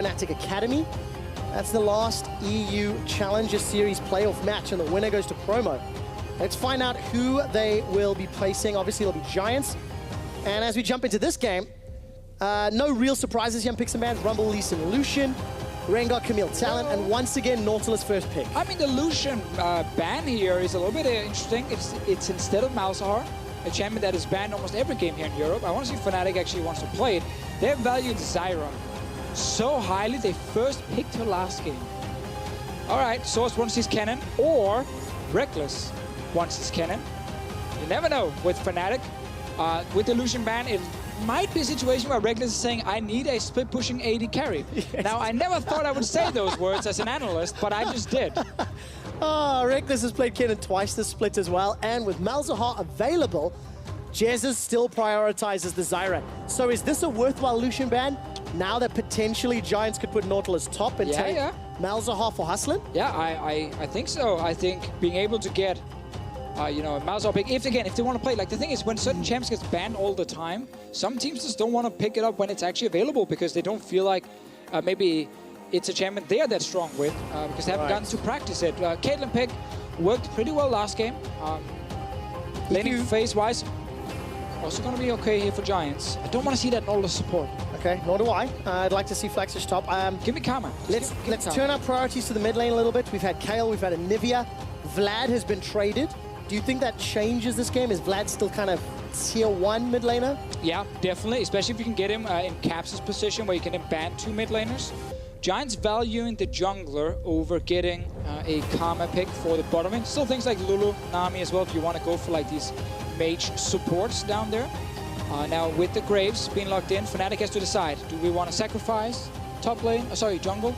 Fnatic Academy. That's the last EU Challenger Series playoff match, and the winner goes to promo. Let's find out who they will be placing. Obviously, it'll be Giants. And as we jump into this game, no real surprises here. Pick some bands: Rumble, Lee Sin, Lucian, Rengar, Camille, Talon, and once again, Nautilus first pick. I mean, the Lucian ban here is a little bit interesting. It's instead of Malzahar, a champion that is banned almost every game here in Europe. I want to see if Fnatic actually wants to play it. They have valued Zyra so highly, they first picked her last game. All right, sOAZ wants his Kennen, or Rekkles wants his Kennen. You never know with Fnatic. With the Lucian ban, it might be a situation where Rekkles is saying, I need a split-pushing AD carry. Yes. Now, I never thought I would say those words as an analyst, but I just did. Rekkles has played Kennen twice this split as well, and with Malzahar available, Jesiz still prioritizes the Zyra. So is this a worthwhile Lucian ban? Now that potentially Giants could put Nautilus top and take Malzahar for Hustlin? Yeah, I think so. I think being able to get you know, a Malzahar pick, if they want to play. Like, the thing is, when certain champs gets banned all the time, some teams just don't want to pick it up when it's actually available because they don't feel like maybe it's a champion they're that strong with because they haven't gotten to practice it. Caitlyn pick worked pretty well last game. Laning phase-wise, also going to be okay here for Giants. I don't want to see that Nautilus support. Okay, nor do I. I'd like to see Flaxxish top. Give me Karma. Let's turn our priorities to the mid lane a little bit. We've had Kale, we've had Anivia. Vlad has been traded. Do you think that changes this game? Is Vlad still kind of tier 1 mid laner? Yeah, definitely, especially if you can get him in Caps' position where you can ban 2 mid laners. Giants valuing the jungler over getting a Karma pick for the bottom end. Still things like Lulu, Nami as well if you want to go for like these mage supports down there. Now with the Graves being locked in, Fnatic has to decide, do we want to sacrifice top lane, jungle?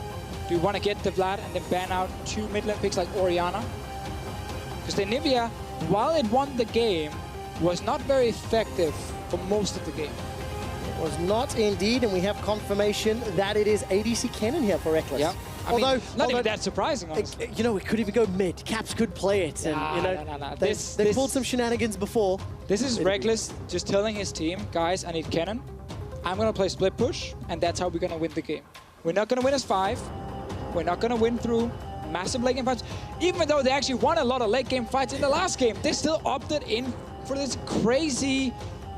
Do we want to get the Vlad and then ban out 2 mid lane picks like Orianna? Because the Anivia, while it won the game, was not very effective for most of the game. It was not indeed, and we have confirmation that it is ADC Kennen here for Rekkles. Yeah. Although not even that surprising, honestly. You know, it could even go mid. Caps could play it. And, you know, no. They pulled some shenanigans before. This is Rekkles just telling his team, guys, I need Kennen. I'm going to play split push, and that's how we're going to win the game. We're not going to win as 5. We're not going to win through massive late game fights. Even though they actually won a lot of late game fights in the last game, they still opted in for this crazy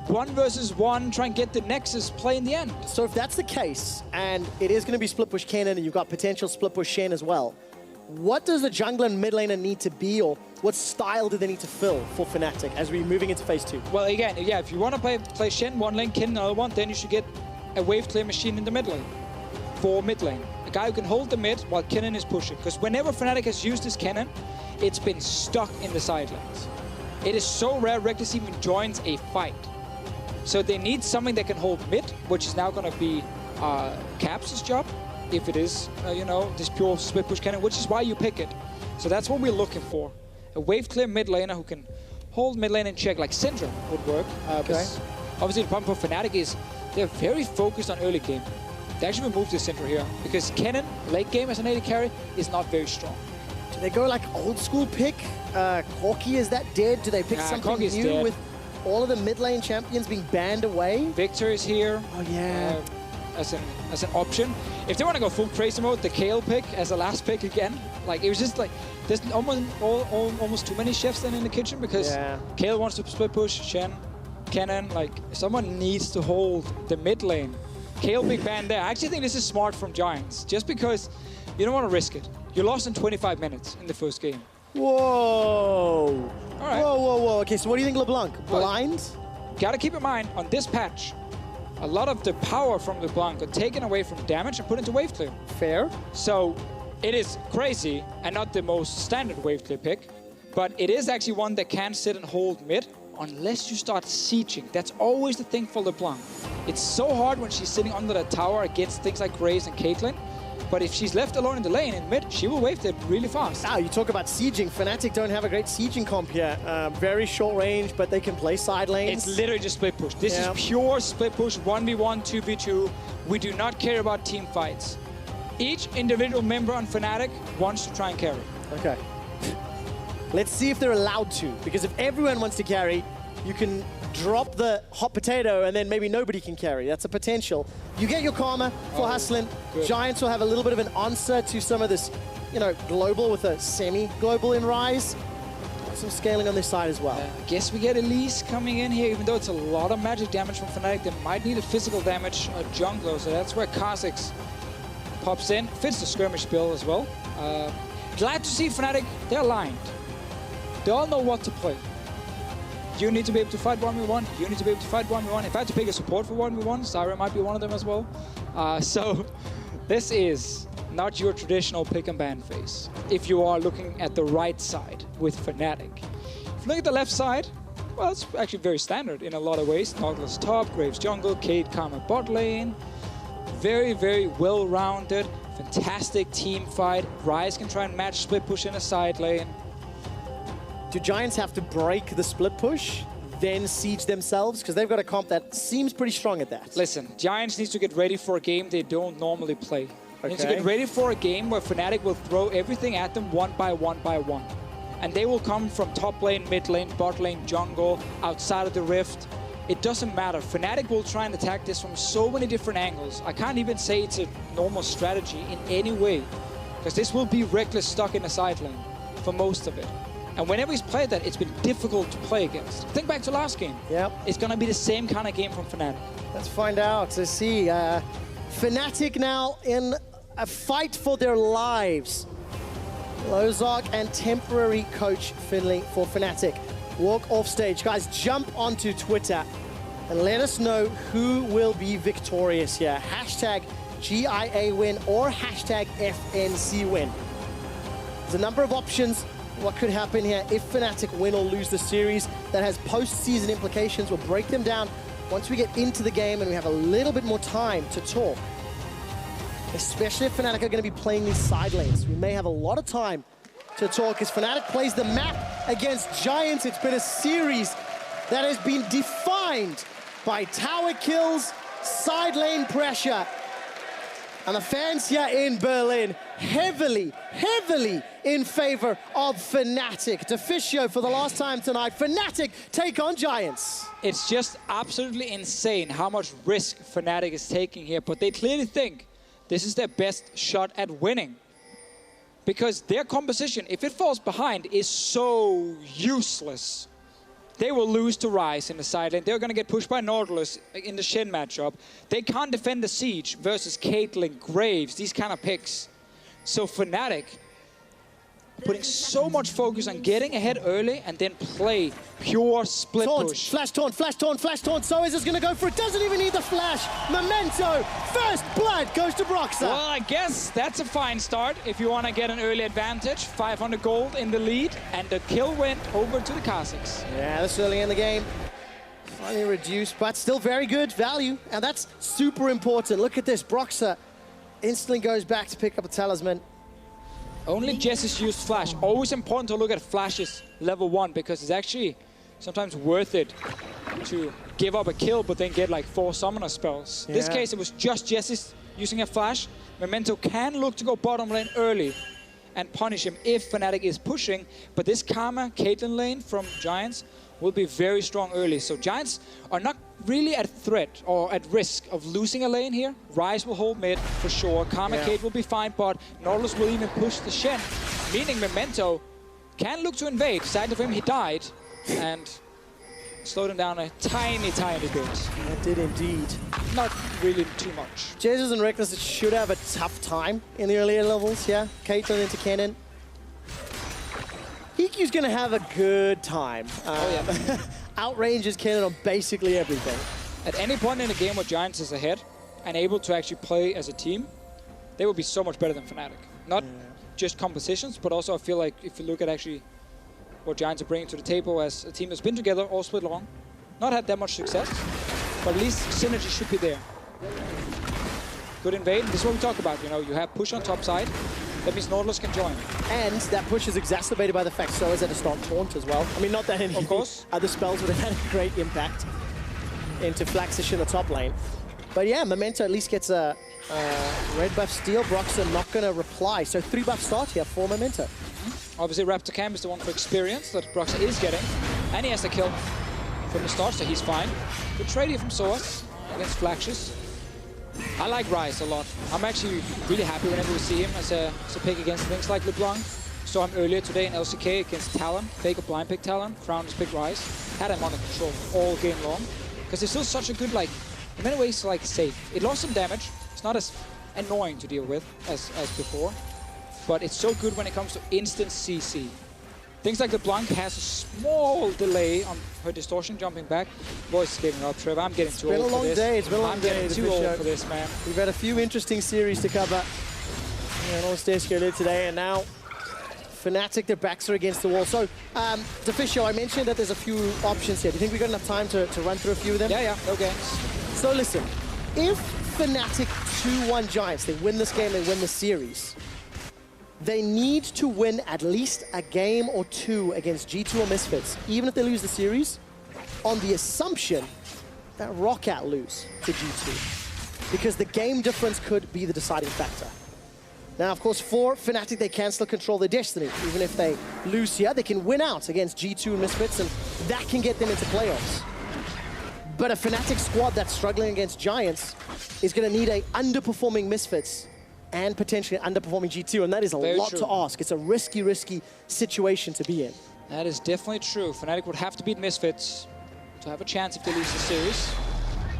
1 versus 1, try and get the Nexus play in the end. So if that's the case, and it is going to be split push Kennen, and you've got potential split push Shen as well, what does the jungler and mid laner need to be, or what style do they need to fill for Fnatic as we're moving into phase 2? Well, again, yeah, if you want to play Shen one lane, Kennen another one, then you should get a wave clear machine in the mid lane for mid lane. A guy who can hold the mid while Kennen is pushing. Because whenever Fnatic has used this Kennen, it's been stuck in the side lanes. It is so rare Rekkles even joins a fight. So they need something that can hold mid, which is now going to be Caps' job, if it is, you know, this pure split push Kennen, which is why you pick it. So that's what we're looking for. A wave clear mid laner who can hold mid lane in check, like Syndra would work. Obviously the problem for Fnatic is they're very focused on early game. They actually removed the Syndra here, because Kennen, late game as an AD carry, is not very strong. Do they go like old school pick? Corki, is that dead? Do they pick something new with all of the mid lane champions being banned away? Victor is here. Oh yeah. As an option. If they want to go full crazy mode, the Kale pick as a last pick again. Like, it was just like, there's almost too many chefs then in the kitchen, because Kale wants to split push, Shen, Kennen, like, someone needs to hold the mid lane. Kale big ban there. I actually think this is smart from Giants, just because you don't want to risk it. You lost in 25 minutes in the first game. Whoa. All right. Whoa. Okay, so what do you think, LeBlanc? Blind? Gotta keep in mind, on this patch, a lot of the power from LeBlanc got taken away from damage and put into wave clear. Fair. So it is crazy and not the most standard wave clear pick, but it is actually one that can sit and hold mid unless you start sieging. That's always the thing for LeBlanc. It's so hard when she's sitting under the tower against things like Ryze and Caitlyn, but if she's left alone in the lane in mid, she will wave it really fast. Now, you talk about sieging. Fnatic don't have a great sieging comp here. Very short range, but they can play side lanes. It's literally just split push. This is pure split push, 1v1, 2v2. We do not care about team fights. Each individual member on Fnatic wants to try and carry. Okay. Let's see if they're allowed to, because if everyone wants to carry, you can drop the hot potato and then maybe nobody can carry. That's a potential. You get your karma for Hustlin. Giants will have a little bit of an answer to some of this, you know, global with a semi-global in Ryze. Some scaling on this side as well. I guess we get Elise coming in here, even though it's a lot of magic damage from Fnatic. They might need a physical damage jungler, so that's where Kha'Zix pops in. Fits the skirmish build as well. Glad to see Fnatic, they're aligned. They all know what to play. You need to be able to fight 1v1, you need to be able to fight 1v1. If I had to pick a support for 1v1, Zyra might be one of them as well. So this is not your traditional pick and ban phase, if you are looking at the right side with Fnatic. If you look at the left side, well, it's actually very standard in a lot of ways. Nautilus top, Graves jungle, Cade Karma bot lane. Very, very well-rounded, fantastic team fight. Ryze can try and match split push in a side lane. Do Giants have to break the split push, then siege themselves? Because they've got a comp that seems pretty strong at that. Listen, Giants needs to get ready for a game they don't normally play. They need to get ready for a game where Fnatic will throw everything at them one by one by one. And they will come from top lane, mid lane, bot lane, jungle, outside of the rift. It doesn't matter. Fnatic will try and attack this from so many different angles. I can't even say it's a normal strategy in any way. Because this will be Rekkles stuck in the side lane for most of it. And whenever he's played that, it's been difficult to play against. Think back to last game. Yep. It's going to be the same kind of game from Fnatic. Let's find out. Let's see. Fnatic now in a fight for their lives. Lozark and temporary coach Finley for Fnatic walk off stage. Guys, jump onto Twitter and let us know who will be victorious here. Hashtag GIA win or hashtag FNC win. There's a number of options. What could happen here if Fnatic win or lose the series that has post-season implications. We'll break them down once we get into the game and we have a little bit more time to talk. Especially if Fnatic are going to be playing these side lanes. We may have a lot of time to talk as Fnatic plays the map against Giants. It's been a series that has been defined by tower kills, side lane pressure. And the fans here in Berlin heavily in favor of Fnatic. Deficio for the last time tonight. Fnatic take on Giants. It's just absolutely insane how much risk Fnatic is taking here, but they clearly think this is their best shot at winning. Because their composition, if it falls behind, is so useless. They will lose to Ryze in the side lane. They're going to get pushed by Nautilus in the Shen matchup. They can't defend the siege versus Caitlyn, Graves, these kind of picks. So Fnatic putting so much focus on getting ahead early and then play pure split push. Flash taunt, flash taunt, flash taunt. sOAZ is going to go for it. Doesn't even need the flash. Memento, first blood goes to Broxah. Well, I guess that's a fine start if you want to get an early advantage. 500 gold in the lead, and the kill went over to the Kha'Zix. Yeah, this early in the game. Finally reduced, but still very good value. And that's super important. Look at this. Broxah instantly goes back to pick up a talisman. Only Jesiz used flash. Always important to look at flashes level 1 because it's actually sometimes worth it to give up a kill but then get like 4 summoner spells. Yeah. This case it was just Jesiz using a flash. Memento can look to go bottom lane early and punish him if Fnatic is pushing, but this Karma Caitlyn lane from Giants will be very strong early. So Giants are not really at threat or at risk of losing a lane here. Ryze will hold mid for sure. Karma Cade will be fine, but Nautilus will even push the Shen, meaning Memento can look to invade. Side of him, he died, and slowed him down a tiny bit. That did indeed. Not really too much. Jesiz and Rekkles should have a tough time in the earlier levels, yeah. Caitlyn into Kennen. HeaQ's gonna have a good time. Outranges Kennen on basically everything. At any point in the game where Giants is ahead and able to actually play as a team, they will be so much better than Fnatic. Not just compositions, but also I feel like if you look at actually what Giants are bringing to the table as a team that's been together all split long, not had that much success, but at least synergy should be there. Good invade. This is what we talk about. You know, you have push on top side. That means Nautilus can join. And that push is exacerbated by the fact sOAZ had to start taunt as well. I mean, not that any other spells would have had a great impact into Flaxxish in the top lane. But yeah, Memento at least gets a red buff steal. Broxah not going to reply. So 3 buff start here for Memento. Obviously, Raptor Cam is the one for experience that Broxah is getting. And he has the kill. from the start, so he's fine. Good trade here from sOAZ against Flaxxish. I like Ryze a lot. I'm actually really happy whenever we see him as a pick against things like LeBlanc. Saw him earlier today in LCK against Talon. Fake a blind pick Talon, Crown pick Ryze. Had him under control all game long. Because it's still such a good, like, in many ways, like, safe. It lost some damage. It's not as annoying to deal with as before. But it's so good when it comes to instant CC. Things like LeBlanc has a small delay on her distortion jumping back. Voice is giving up, Trevor. I'm getting too old for this. It's been a long day. I'm getting too old for this, man. We've had a few interesting series to cover. And all stairs go today, and now Fnatic, their backs are against the wall. So, Deficio, I mentioned that there's a few options here. Do you think we've got enough time to run through a few of them? Yeah, okay. So listen, if Fnatic 2-1 Giants, they win this game, they win the series, they need to win at least a game or two against G2 or Misfits, even if they lose the series, on the assumption that Roccat lose to G2. Because the game difference could be the deciding factor. Now, of course, for Fnatic, they can still control their destiny. Even if they lose here, they can win out against G2 and Misfits, and that can get them into playoffs. But a Fnatic squad that's struggling against Giants is going to need a underperforming Misfits and potentially underperforming G2, and that is a lot to ask. It's a risky situation to be in. That is definitely true. Fnatic would have to beat Misfits to have a chance if they lose the series,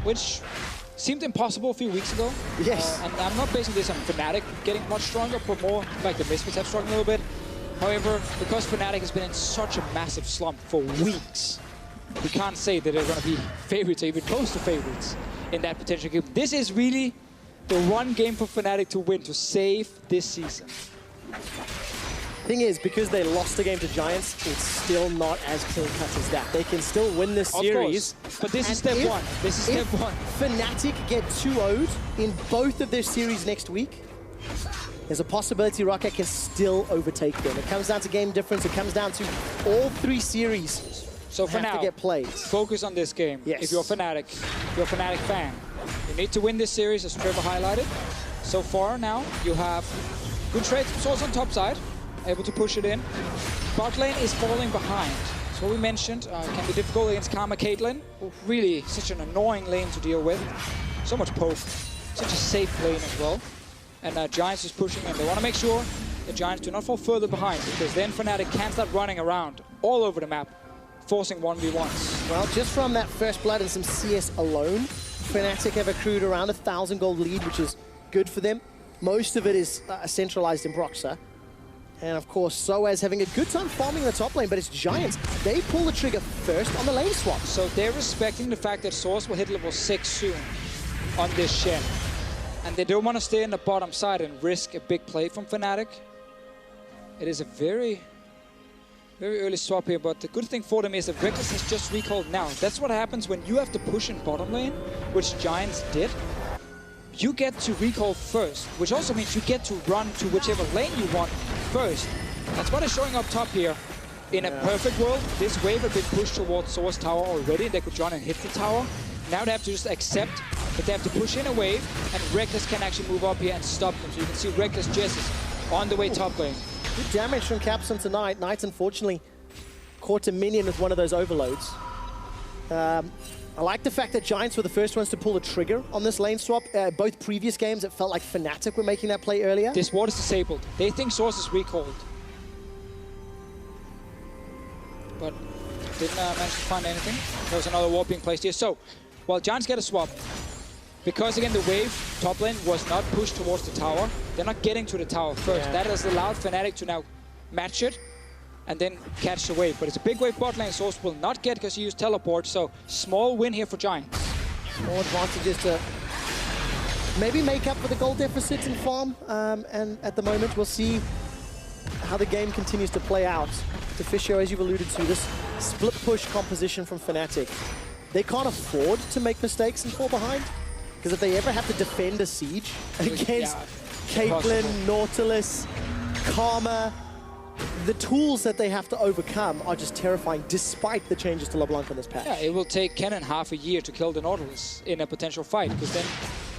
which seemed impossible a few weeks ago. Yes. And I'm not basing this on Fnatic getting much stronger, but more like the Misfits have struggled a little bit. However, because Fnatic has been in such a massive slump for weeks, we can't say that they're going to be favorites or even close to favorites in that potential game. This is really the one game for Fnatic to win, to save this season. Thing is, because they lost the game to Giants, it's still not as clean-cut as that. They can still win this series. But this is step one. This is step one. Fnatic get 2-0'd in both of their series next week, there's a possibility Roccat can still overtake them. It comes down to game difference. It comes down to all three series. So for now, get played. Focus on this game. Yes. If you're a Fnatic fan, you need to win this series, as Trevor highlighted. So far now, you have good trades from sOAZ on top side, able to push it in. Bot lane is falling behind. That's what we mentioned. Can be difficult against Caitlyn. Really, such an annoying lane to deal with. So much poke. Such a safe lane as well. And Giants is pushing in. They want to make sure the Giants do not fall further behind, because then Fnatic can start running around all over the map, forcing 1v1s. Well, just from that first blood and some CS alone, Fnatic have accrued around 1,000 gold lead, which is good for them. Most of it is centralized in Broxah. And of course, sOAZ having a good time farming the top lane, but it's Giants. They pull the trigger first on the lane swap. So they're respecting the fact that sOAZ will hit level 6 soon on this Shen. And they don't want to stay in the bottom side and risk a big play from Fnatic. It is a very early swap here, but the good thing for them is that Rekkles has just recalled now. That's what happens when you have to push in bottom lane, which Giants did. You get to recall first, which also means you get to run to whichever lane you want first. That's what is showing up top here. In a perfect world, this wave had been pushed towards sOAZ tower already. They could run and hit the tower. Now they have to just accept that they have to push in a wave, and Rekkles can actually move up here and stop them. So you can see Rekkles Jesiz on the way top lane. Good damage from Capson tonight. Knights, unfortunately, caught a minion with one of those overloads. I like the fact that Giants were the first ones to pull the trigger on this lane swap. Both previous games, it felt like Fnatic were making that play earlier. This ward is disabled. They think sOAZ is recalled. But didn't manage to find anything. There was another ward being placed here. So, while Giants get a swap, because again the wave top lane was not pushed towards the tower, they're not getting to the tower first. Yeah. That has allowed Fnatic to now match it and then catch the wave. But it's a big wave bot lane sOAZ will not get because he used teleport, so small win here for Giants. Small advantages to maybe make up for the gold deficit in farm, and at the moment we'll see how the game continues to play out. Deficio, as you've alluded to, this split push composition from Fnatic, they can't afford to make mistakes and fall behind, because if they ever have to defend a siege against Caitlyn, Nautilus, Karma, the tools that they have to overcome are just terrifying, despite the changes to LeBlanc on this patch. Yeah, it will take Kennen half a year to kill the Nautilus in a potential fight, because then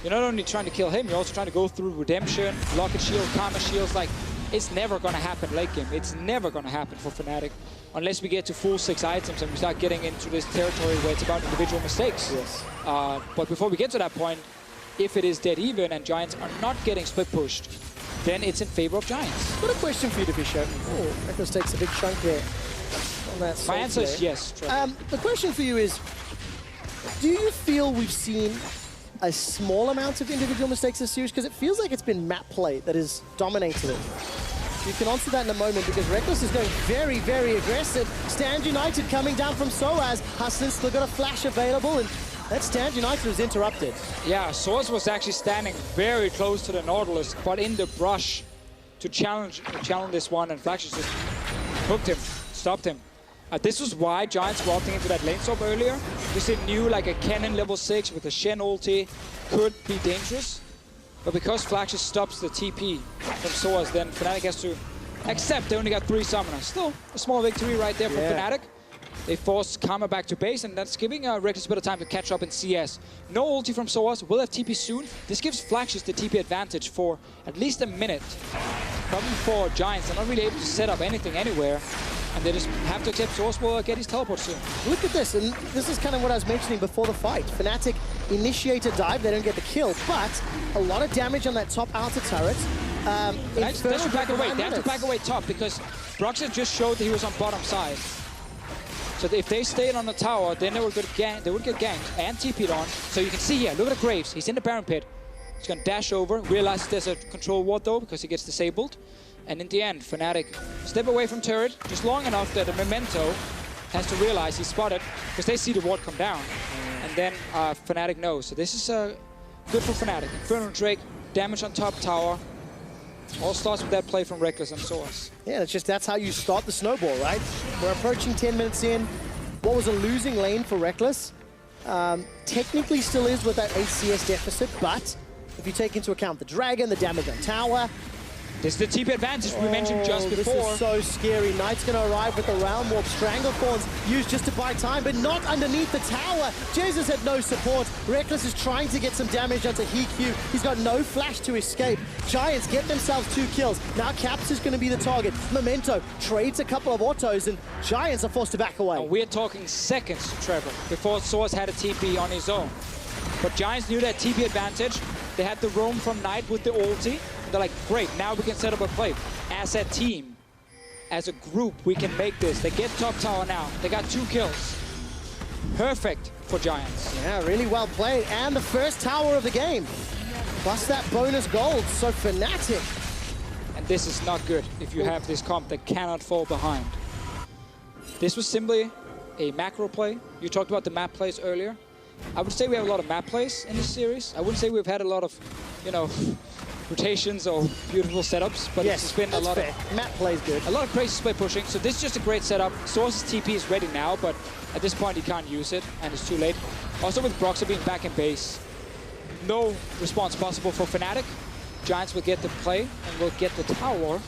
you're not only trying to kill him, you're also trying to go through Redemption, Locket Shield, Karma Shields. Like, It's never going to happen late game. It's never going to happen for Fnatic unless we get to full 6 items and we start getting into this territory where it's about individual mistakes. Yes. But before we get to that point, if it is dead even and Giants are not getting split pushed, then it's in favor of Giants. Got a question for you, Deficio. Oh, Rekkles takes a big chunk there on that. My answer is yes. The question for you is, do you feel we've seen a small amount of individual mistakes this series? Because it feels like it's been map play that has dominated it. You can answer that in a moment because Rekkles is going very, very aggressive. Stand United coming down from sOAZ. Hustlin's still got a flash available, and that Stand United was interrupted. Yeah, sOAZ was actually standing very close to the Nautilus, but in the brush to challenge this one, and Flaxxish just hooked him, stopped him. This was why Giants were opting into that lane swap earlier, because they knew like a Kennen level 6 with a Shen ulti could be dangerous. But because Flaxxish stops the TP from sOAZ, then Fnatic has to accept they only got 3 summoners. Still a small victory right there for Fnatic. They forced Karma back to base, and that's giving Rekkles a bit of time to catch up in CS. No ulti from sOAZ, will have TP soon. This gives Flaxxish the TP advantage for at least a minute. Problem for Giants, they're not really able to set up anything anywhere. And they just have to accept sOAZ will get his teleport soon. Look at this, and this is kind of what I was mentioning before the fight. Fnatic initiate a dive, they don't get the kill, but a lot of damage on that top outer turret. They have to back away. They have to back away top because Broxah just showed that he was on bottom side. So if they stayed on the tower, then they would get ganked and TP'd on. So you can see here, look at the Graves. He's in the Baron pit. He's going to dash over, realizes there's a control ward though because he gets disabled. And in the end, Fnatic step away from turret just long enough that the Memento has to realize he's spotted because they see the ward come down. And then Fnatic knows. So this is good for Fnatic. Infernal Drake, damage on top tower. All starts with that play from Rekkles and sOAZ. Yeah, that's how you start the snowball, right? We're approaching 10 minutes in. What was a losing lane for Rekkles? Technically still is with that ACS deficit, but if you take into account the dragon, the damage on tower. This is the TP advantage we mentioned just before. This is so scary. Knight's going to arrive with the Realm Warp. Stranglethorns used just to buy time, but not underneath the tower. Jesiz had no support. Rekkles is trying to get some damage onto HeaQ. He's got no flash to escape. Giants get themselves 2 kills. Now Caps is going to be the target. Memento trades a couple of autos, and Giants are forced to back away. And we're talking seconds, Trevor, before sOAZ had a TP on his own. But Giants knew that TP advantage. They had the roam from Knight with the ulti. They're like, great, now we can set up a play. As a team, as a group, we can make this. They get top tower now. They got 2 kills. Perfect for Giants. Yeah, really well played. And the first tower of the game. Plus that bonus gold. So Fnatic. And this is not good if you have this comp that cannot fall behind. This was simply a macro play. You talked about the map plays earlier. I would say we have a lot of map plays in this series. I wouldn't say we've had a lot of, you know, rotations or beautiful setups, but yes, it's been a lot fair. Map plays good. A lot of crazy split pushing. So this is just a great setup. sOAZ's TP is ready now, but at this point he can't use it, and it's too late. Also with Broxah being back in base, no response possible for Fnatic. Giants will get the play and will get the tower.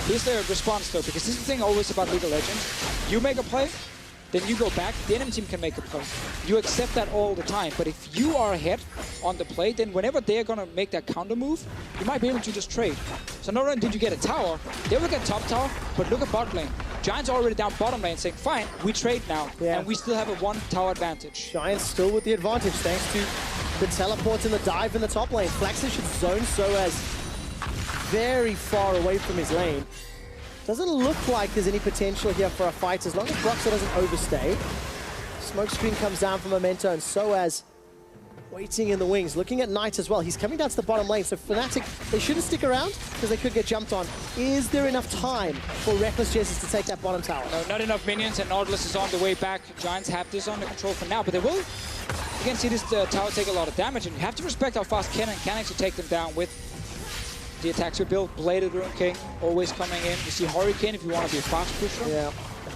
Here's their response though, because this is the thing always about League of Legends. You make a play, then you go back, the enemy team can make a play. You accept that all the time, but if you are ahead on the play, then whenever they're gonna make that counter move, you might be able to just trade. So not only did you get a tower, they will get top tower, but look at bot lane. Giants are already down bottom lane saying, fine, we trade now, and we still have a 1 tower advantage. Giants still with the advantage thanks to the teleports and the dive in the top lane. Flaxxish should zone sOAZ very far away from his lane. Doesn't look like there's any potential here for a fight as long as Broxah doesn't overstay. Smoke screen comes down from Memento, and sOAZ waiting in the wings, looking at Knight as well. He's coming down to the bottom lane, so Fnatic, they shouldn't stick around because they could get jumped on. Is there enough time for Rekkles Jesiz to take that bottom tower? No, not enough minions, and Nautilus is on the way back. Giants have this under control for now, but they will, you can see this tower take a lot of damage, and you have to respect how fast Kennen can actually take them down with the attacks we built. Bladed Rune King always coming in. You see Hurricane if you want to be a fast pusher. Yeah.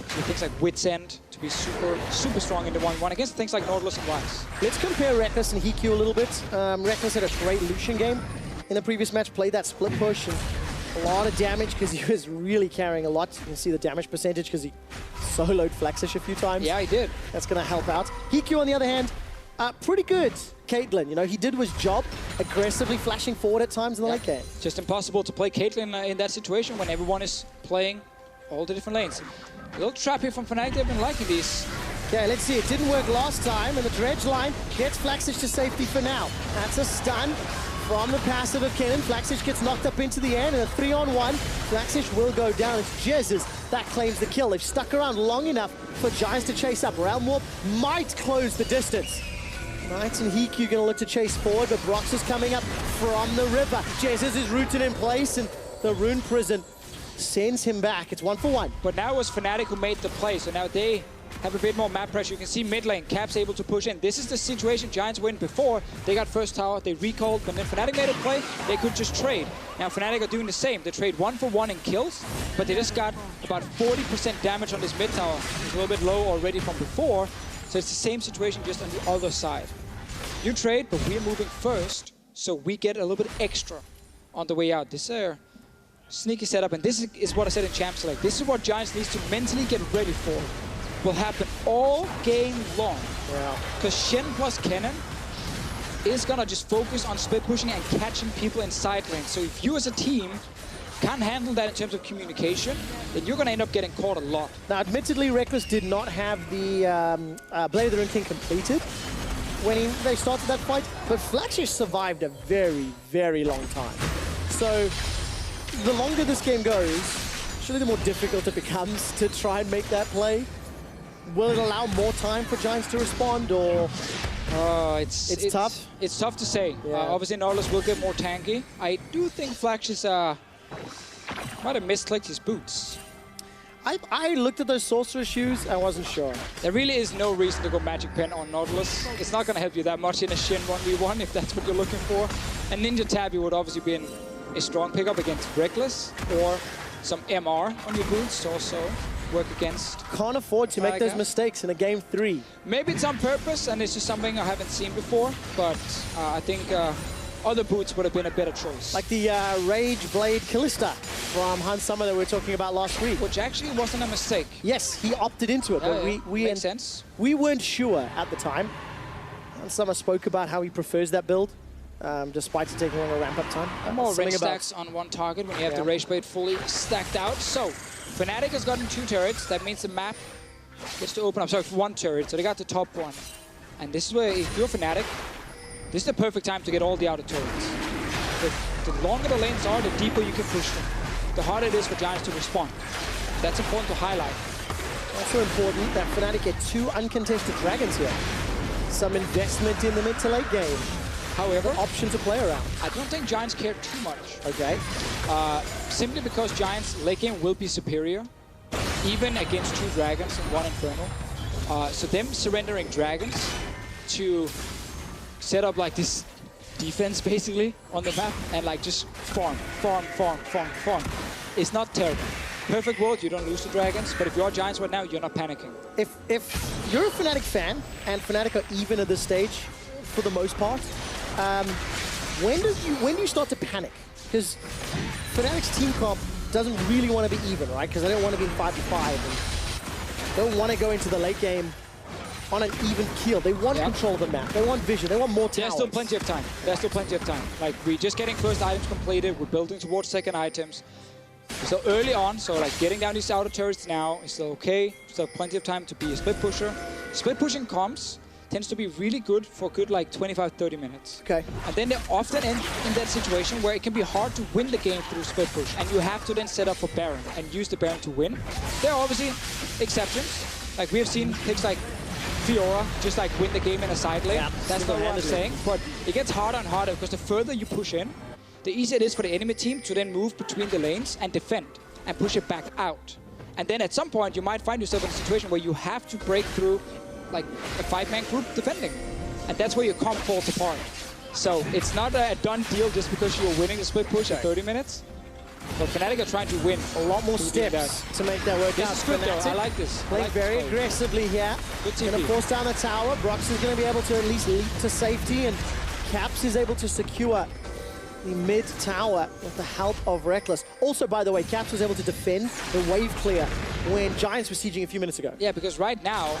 So things like Wit's End to be super strong in the 1v1 against things like Nautilus and Ryze. Let's compare Rekkles and HeaQ a little bit. Rekkles had a great Lucian game in the previous match, played that split push and a lot of damage because he was really carrying a lot. You can see the damage percentage because he soloed Flaxxish a few times. Yeah, he did. That's going to help out. HeaQ, on the other hand, Pretty good, Caitlyn. You know, he did his job, aggressively flashing forward at times in the late game. Just impossible to play Caitlyn in that situation when everyone is playing all the different lanes. A little trap here from Fnatic. They've been liking these. Okay, let's see. It didn't work last time, and the dredge line gets Flaxxish to safety for now. That's a stun from the passive of Kennen. Flaxxish gets knocked up into the air, and a 3-on-1. Flaxxish will go down. It's Jesiz that claims the kill. They've stuck around long enough for Giants to chase up. Realm Warp might close the distance. Knights and HeaQ going to look to chase forward, but Broxah's coming up from the river. Jesiz is rooted in place, and the Rune Prison sends him back. It's 1-for-1. But now it was Fnatic who made the play, so now they have a bit more map pressure. You can see mid lane, Cap's able to push in. This is the situation Giants win before. They got first tower, they recalled, but then Fnatic made a play, they could just trade. Now Fnatic are doing the same. They trade 1-for-1 in kills, but they just got about 40% damage on this mid tower. It's a little bit low already from before, so it's the same situation just on the other side. You trade, but we're moving first, so we get a little bit extra on the way out. This sneaky setup, and this is what I said in Champ Select. This is what Giants needs to mentally get ready for. Will happen all game long. Because Shen plus Kennen is gonna just focus on split pushing and catching people in side lanes. So if you as a team can't handle that in terms of communication, then you're gonna end up getting caught a lot. Now, admittedly, Rekkles did not have the Blade of the Rune King completed when they started that fight, but Flaxxish survived a very, very long time. So the longer this game goes, surely the more difficult it becomes to try and make that play. Will it allow more time for Giants to respond, or it's tough? It's tough to say. Yeah. Obviously, Nautilus will get more tanky. I do think Flaxxish might have misclicked his boots. I looked at those sorcerer shoes, I wasn't sure. There really is no reason to go Magic Pen on Nautilus. It's not going to help you that much in a Shen 1v1 if that's what you're looking for. And Ninja Tabby would obviously be a strong pickup against Rekkles, or some MR on your boots also work against. Can't afford to make those mistakes in a game 3. Maybe it's on purpose, and it's just something I haven't seen before, but I think other boots would have been a better choice. Like the Rage Blade Callista from Hunt Summer that we were talking about last week. Which actually wasn't a mistake. Yes, he opted into it, but makes sense. We weren't sure at the time. Hunt Summer spoke about how he prefers that build, despite it taking longer ramp-up time. More range stacks on one target when you have the Rage Blade fully stacked out. So, Fnatic has gotten 2 turrets. That means the map gets to open up. Sorry, 1 turret, so they got the top one. And this is where, if you're Fnatic, this is the perfect time to get all the outer turrets. The longer the lanes are, the deeper you can push them. The harder it is for Giants to respond. That's important to highlight. Also important that Fnatic get 2 uncontested dragons here. Some investment in the mid to late game. However, option to play around. I don't think Giants care too much. Okay. Simply because Giants' late game will be superior, even against 2 dragons and 1 Infernal. So them surrendering dragons to set up like this defense basically on the map and like just farm. It's not terrible. Perfect world, you don't lose to dragons, but if you're Giants right now, you're not panicking. If you're a Fnatic fan, and Fnatic are even at this stage, for the most part, when do you start to panic? Because Fnatic's team comp doesn't really want to be even, right? Because they don't want to be in 5v5 and don't want to go into the late game on an even keel. They want control of the map. They want vision. They want more towers. There's still plenty of time. There's still plenty of time. Like, we're just getting first items completed. We're building towards second items. We're still early on, so like getting down these outer turrets now is still okay. Still plenty of time to be a split pusher. Split pushing comps tends to be really good for good like 25-30 minutes. Okay. And then they often end in that situation where it can be hard to win the game through split push, and you have to then set up for Baron and use the Baron to win. There are obviously exceptions. Like we have seen picks like Fiora just like win the game in a side lane. Yeah, that's not what I'm saying. But it gets harder and harder because the further you push in, the easier it is for the enemy team to then move between the lanes and defend and push it back out. And then at some point you might find yourself in a situation where you have to break through like a 5-man group defending. And that's where your comp falls apart. So it's not a done deal just because you're winning the split push in 30 minutes. But Fnatic are trying to win. A lot more steps to make that work out. This is good though, I like this. Playing very aggressively here. Good team. Going to force down the tower. Broxah is going to be able to at least leap to safety, and Caps is able to secure the mid tower with the help of Rekkles. Also, by the way, Caps was able to defend the wave clear when Giants were sieging a few minutes ago. Yeah, because right now,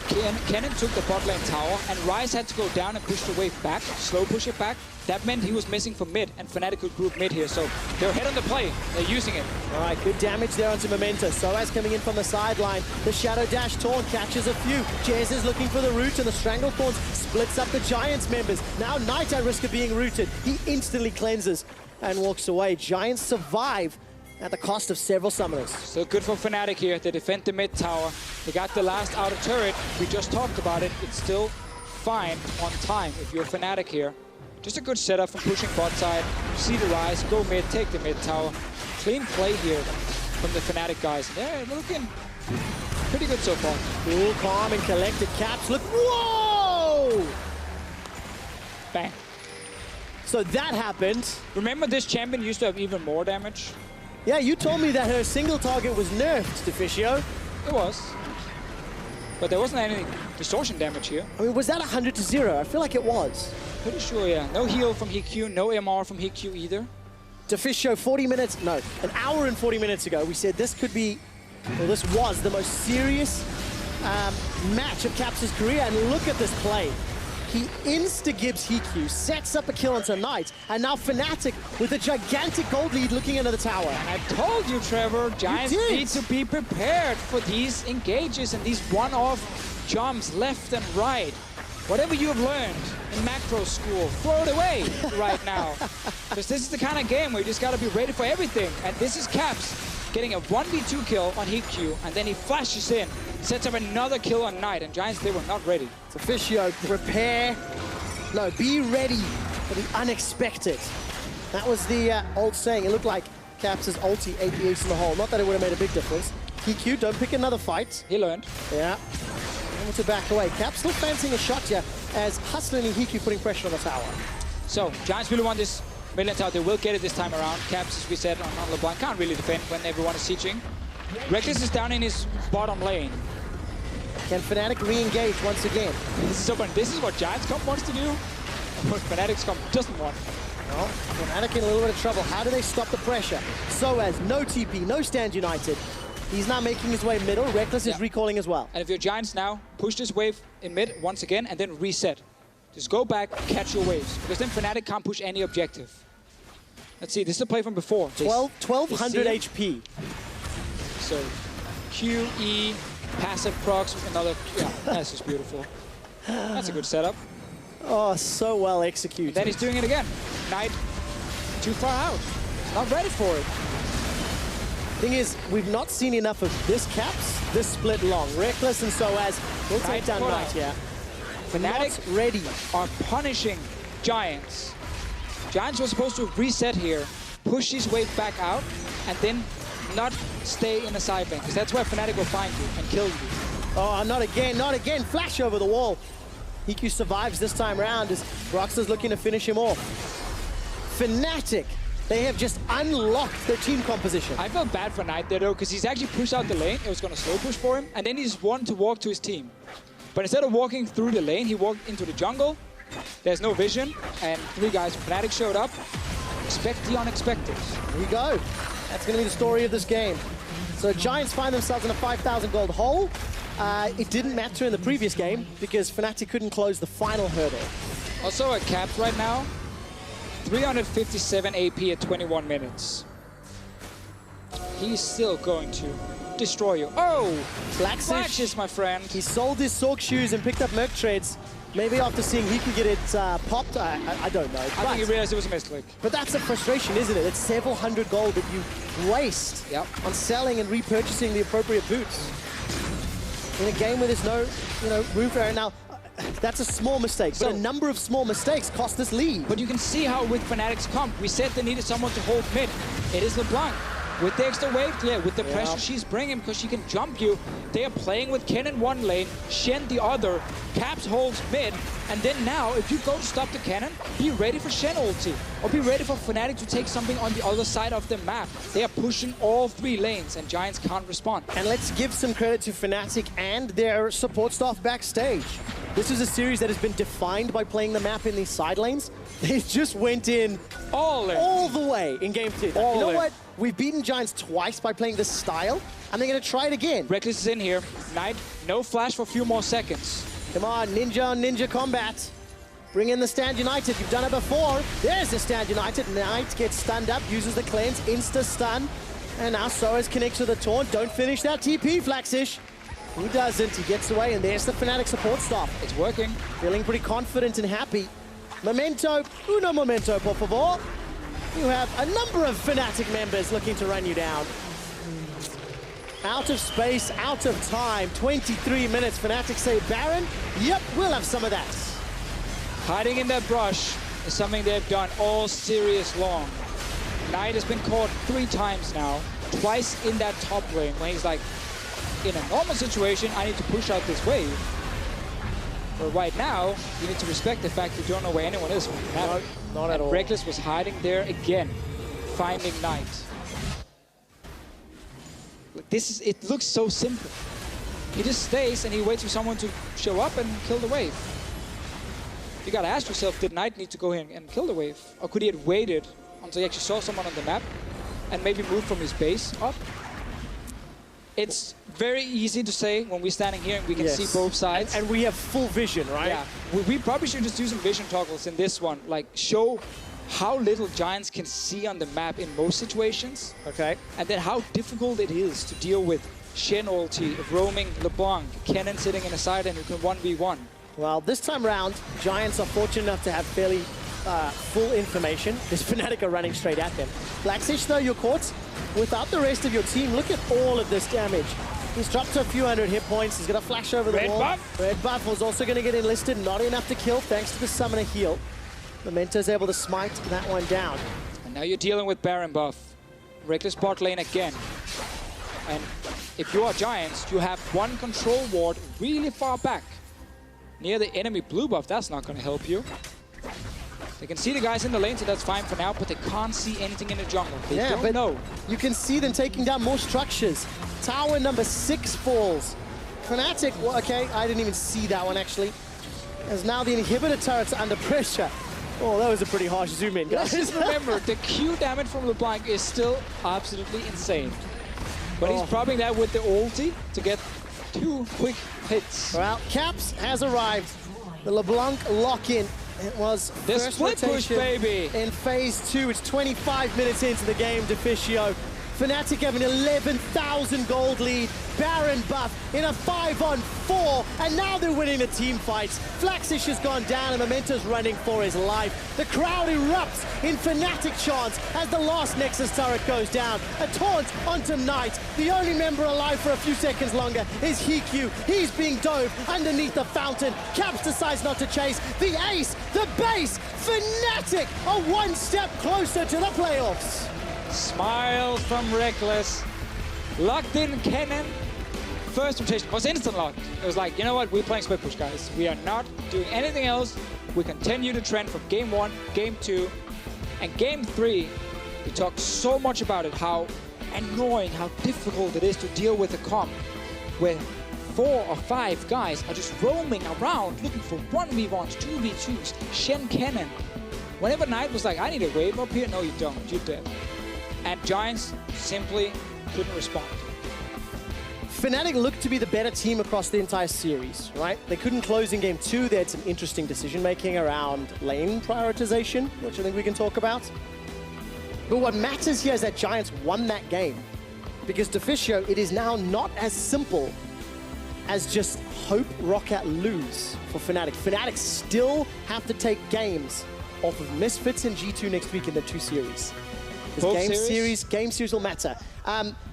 Kennen took the bot lane tower, and Ryze had to go down and push the wave back, slow push it back. That meant he was missing from mid, and Fnatic could group mid here, so they're ahead on the play. They're using it. All right, good damage there onto Memento. sOAZ coming in from the sideline. The Shadow Dash taunt catches a few. Jesiz looking for the root, and the Stranglethorns splits up the Giants members. Now Knight at risk of being rooted. He instantly cleanses and walks away. Giants survive at the cost of several summoners. So good for Fnatic here. They defend the mid tower. They got the last outer turret. We just talked about it. It's still fine on time if you're Fnatic here. Just a good setup from pushing bot side. See the Ryze, go mid, take the mid tower. Clean play here from the Fnatic guys. They're looking pretty good so far. Cool, calm, and collected. Caps look. Whoa! Bang. So that happened. Remember, this champion used to have even more damage? Yeah, you told me that her single target was nerfed, Deficio. It was. But there wasn't any distortion damage here. I mean, was that 100 to 0? I feel like it was. Pretty sure, yeah. No heal from HeaQ, no MR from HeaQ either. Deficio, 40 minutes, no, an hour and 40 minutes ago, we said this could be, well, this was the most serious match of Caps' career, and look at this play. He insta-gibs HeaQ, sets up a kill onto Knight, and now Fnatic with a gigantic gold lead looking into the tower. I told you, Trevor, Giants need to be prepared for these engages and these one-off jumps left and right. Whatever you have learned in macro school, throw it away right now. Because this is the kind of game where you just got to be ready for everything. And this is Caps getting a 1v2 kill on HeaQ, and then he flashes in, sets up another kill on Knight, and Giants, they were not ready. Deficio, prepare, no, be ready for the unexpected. That was the old saying. It looked like Caps' ulti ate the ace in the hole. Not that it would have made a big difference. HeaQ, don't pick another fight. He learned. Yeah. To back away. Caps still fancying a shot here as Hustlin and HeaQ putting pressure on the tower. So, Giants really want this mid-lane tower. They will get it this time around. Caps, as we said, on LeBlanc can't really defend when everyone is sieging. Rekkles is down in his bottom lane. Can Fnatic re-engage once again? This is what Giants Comp wants to do, and what Fnatic's Comp doesn't want. Well, Fnatic in a little bit of trouble. How do they stop the pressure? sOAZ, no TP, no stand united. He's now making his way middle. Rekkles is recalling as well. And if you're Giants now, push this wave in mid once again and then reset. Just go back, catch your waves. Because then Fnatic can't push any objective. Let's see, this is a play from before. 1200 HP. So, Q, E, passive procs, another, yeah, that's just beautiful. That's a good setup. Oh, so well executed. And then he's doing it again. Knight, too far out. Not ready for it. Thing is, we've not seen enough of this Caps, this split long. Rekkles and sOAZ will take down Knight here. Fnatic ready. Are punishing Giants. Giants were supposed to reset here, push his wave back out, and then not stay in a side lane, because that's where Fnatic will find you and kill you. Oh, not again, not again. Flash over the wall. HeaQ survives this time around as Broxah's looking to finish him off. Fnatic, they have just unlocked their team composition. I felt bad for Knight there, though, because he's actually pushed out the lane. It was going to slow push for him, and then he just wanted to walk to his team. But instead of walking through the lane, he walked into the jungle. There's no vision, and 3 guys from Fnatic showed up. Expect the unexpected. Here we go. That's going to be the story of this game. So Giants find themselves in a 5,000 gold hole. It didn't matter in the previous game because Fnatic couldn't close the final hurdle. Also at Caps right now, 357 AP at 21 minutes. He's still going to destroy you. Oh! Flaxxish, my friend. He sold his Sork shoes and picked up Merc trades. Maybe after seeing he could get it popped, I don't know. I think he realized it was a misclick. But that's a frustration, isn't it? It's several hundred gold that you waste on selling and repurchasing the appropriate boots. In a game where there's no, room for error. Now, that's a small mistake, but a number of small mistakes cost this lead. But you can see how with Fnatic's comp, we said they needed someone to hold mid. It is LeBlanc. With the extra wave clear, with the pressure she's bringing, because she can jump you, they are playing with Kennen one lane, Shen the other, Caps holds mid, and then now, if you go to stop the Kennen, be ready for Shen ulti, or be ready for Fnatic to take something on the other side of the map. They are pushing all 3 lanes, and Giants can't respond. And let's give some credit to Fnatic and their support staff backstage. this is a series that has been defined by playing the map in these side lanes. They just went in all the way in game 2. You know what? We've beaten Giants twice by playing this style, and they're going to try it again. Rekkles is in here. Knight, no flash for a few more seconds. Come on, Ninja on Ninja combat. Bring in the Stand United. You've done it before. There's the Stand United. Knight gets stunned up, uses the cleanse, insta-stun. And now sOAZ connects with the taunt. Don't finish that TP, Flaxxish. He doesn't. He gets away, and there's the Fnatic support staff. It's working. Feeling pretty confident and happy. Memento, uno momento, por favor. You have a number of Fnatic members looking to run you down. Out of space, out of time. 23 minutes. Fnatic say Baron. Yep, we'll have some of that. Hiding in that brush is something they've done all series long. Knight has been caught 3 times now. Twice in that top lane when he's like, in a normal situation, I need to push out this wave. But right now, you need to respect the fact you don't know where anyone is. No, not at all. Rekkles was hiding there again, finding Knight. It looks so simple. He just stays and he waits for someone to show up and kill the wave. You gotta ask yourself, did Knight need to go in and kill the wave? Or could he have waited until he actually saw someone on the map and maybe moved from his base up? It's very easy to say when we're standing here and we can see both sides. And we have full vision, right? Yeah. We probably should just do some vision toggles in this one. Like, show how little Giants can see on the map in most situations. Okay. And then how difficult it is to deal with Shen ulti, roaming LeBlanc, Kennen sitting in a side and who can 1v1. Well, this time round, Giants are fortunate enough to have fairly full information. This Fnatic are running straight at them. Flaxxish, though, you're caught without the rest of your team. Look at all of this damage. He's dropped to a few hundred hit points. He's going to flash over the wall. Buff. Red buff was also going to get enlisted. Not enough to kill thanks to the summoner heal. Memento's able to smite that one down. And now you're dealing with Baron buff. Rekkles bot lane again. And if you are Giants, you have one control ward really far back. Near the enemy blue buff, that's not going to help you. They can see the guys in the lane, so that's fine for now, but they can't see anything in the jungle. They don't know. You can see them taking down more structures. Tower number 6 falls. Fnatic, well, okay, I didn't even see that one actually. As now the inhibitor turret's under pressure. Oh, that was a pretty harsh zoom in, guys. Just remember, the Q damage from LeBlanc is still absolutely insane. But he's probing that with the ulti to get 2 quick hits. Well, Caps has arrived. The LeBlanc lock-in. It was the first split push, baby. In phase 2. It's 25 minutes into the game, Deficio. Fnatic have an 11,000 gold lead. Baron buff in a 5-on-4, and now they're winning the team fights. Flaxxish has gone down, and Memento's running for his life. The crowd erupts in Fnatic chants as the last Nexus turret goes down. A taunt onto Knight. The only member alive for a few seconds longer is HeaQ. He's being dove underneath the fountain. Caps decides not to chase. The ace, the base, Fnatic are one step closer to the playoffs. Smile from Rekkles. Locked in Kennen. First rotation was instant locked. It was like, you know what, we're playing split push, guys. We are not doing anything else. We continue the trend from game 1, game 2, and game 3. We talked so much about it, how annoying, how difficult it is to deal with a comp where 4 or 5 guys are just roaming around looking for 1v1s, 2v2s, Shen Kennen. Whenever Knight was like, I need a wave up here, no you don't, you're dead. And Giants simply couldn't respond. Fnatic looked to be the better team across the entire series, right? They couldn't close in game 2. They had some interesting decision-making around lane prioritization, which I think we can talk about. But what matters here is that Giants won that game. Because Deficio, it is now not as simple as just hope Roccat lose for Fnatic. Fnatic still have to take games off of Misfits and G2 next week in the 2 series. Game series will matter.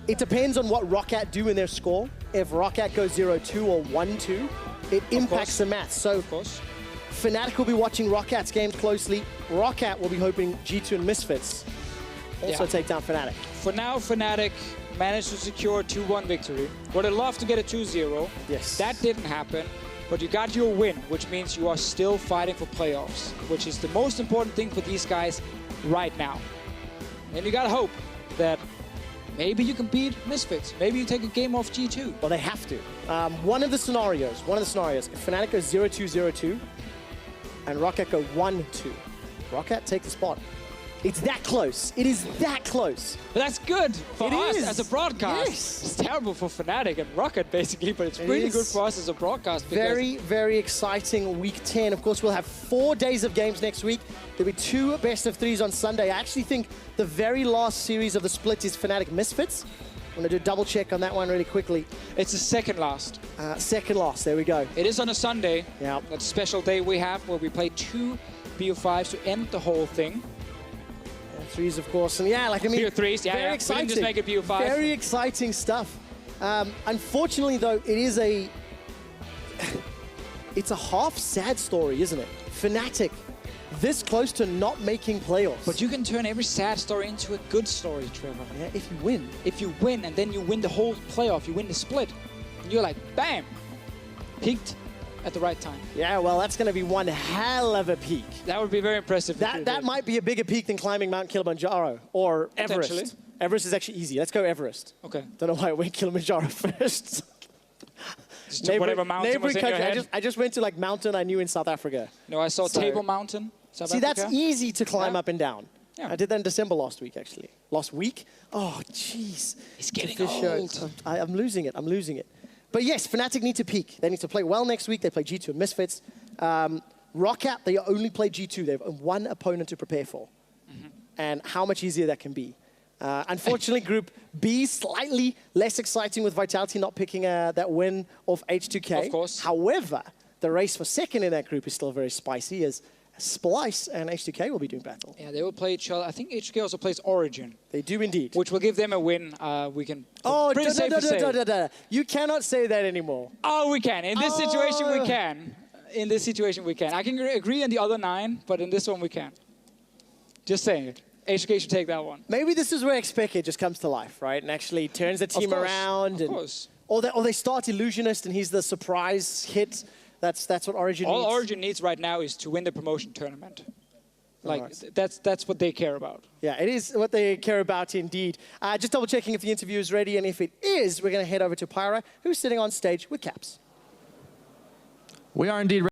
It depends on what Roccat do in their score. If Roccat goes 0-2 or 1-2, it impacts the math. So Fnatic will be watching Rockat's games closely. Roccat will be hoping G2 and Misfits also take down Fnatic. For now, Fnatic managed to secure a 2-1 victory. Would have loved to get a 2-0. Yes. That didn't happen. But you got your win, which means you are still fighting for playoffs, which is the most important thing for these guys right now. And you gotta hope that Maybe you can beat Misfits. Maybe you take a game off G2. Well, they have to. One of the scenarios, if Fnatic goes 0-2-0-2 and Rocket go 1-2, Rocket take the spot. It's that close. It is that close. But that's good for us as a broadcast. Yes. It's terrible for Fnatic and Rocket, basically, but it's really good for us as a broadcast. Very, very exciting week 10. Of course, we'll have 4 days of games next week. There'll be 2 best-of-3s on Sunday. I actually think the very last series of the split is Fnatic Misfits. I'm going to do a double check on that one really quickly. It's the second last. Second last, there we go. It is on a Sunday. Yeah. That special day we have where we play 2 BO5s to end the whole thing. 3s, of course, and yeah, like I mean, BO3s, yeah, very exciting. We didn't just make it BO5. Very exciting stuff. Unfortunately, though, it's a half sad story, isn't it? Fnatic, this close to not making playoffs. But you can turn every sad story into a good story, Trevor. Yeah, if you win. If you win, and then you win the whole playoff, you win the split, and you're like, bam, peaked at the right time. Yeah, well, that's going to be one hell of a peak. That would be very impressive. That might be a bigger peak than climbing Mount Kilimanjaro or Everest. Everest is actually easy. Let's go Everest. Okay. Don't know why I went Kilimanjaro first. Whatever mountain was in your head. I just went to like mountain I knew in South Africa. No, I saw Table Mountain, South Africa. That's easy to climb up and down. Yeah. I did that in December last week, actually. Last week? Oh, jeez. It's getting Deficio. old. I'm losing it. I'm losing it. But yes, Fnatic need to peak. They need to play well next week. They play G2 and Misfits. Rocket, they only play G2. They have one opponent to prepare for. And how much easier that can be. Unfortunately, Group B, slightly less exciting with Vitality not picking that win off H2K. Of course. However, the race for second in that group is still very spicy as Splice and H2K will be doing battle. Yeah, they will play each other. I think H2K also plays Origin. They do indeed. Which will give them a win. We can. Oh, pretty safe to say. You cannot say that anymore. Oh, we can. In this situation, we can. In this situation, we can. I can agree on the other 9, but in this one, we can. Just saying it. HK should take that one. Maybe this is where Xpeke just comes to life, right? And actually turns the team around. Of course. Or they start Illusionist and he's the surprise hit. That's what Origin needs. All Origin needs right now is to win the promotion tournament. Like, that's what they care about. Yeah, it is what they care about indeed. Just double checking if the interview is ready, and if it is, we're going to head over to Pyra, who's sitting on stage with Caps. We are indeed ready.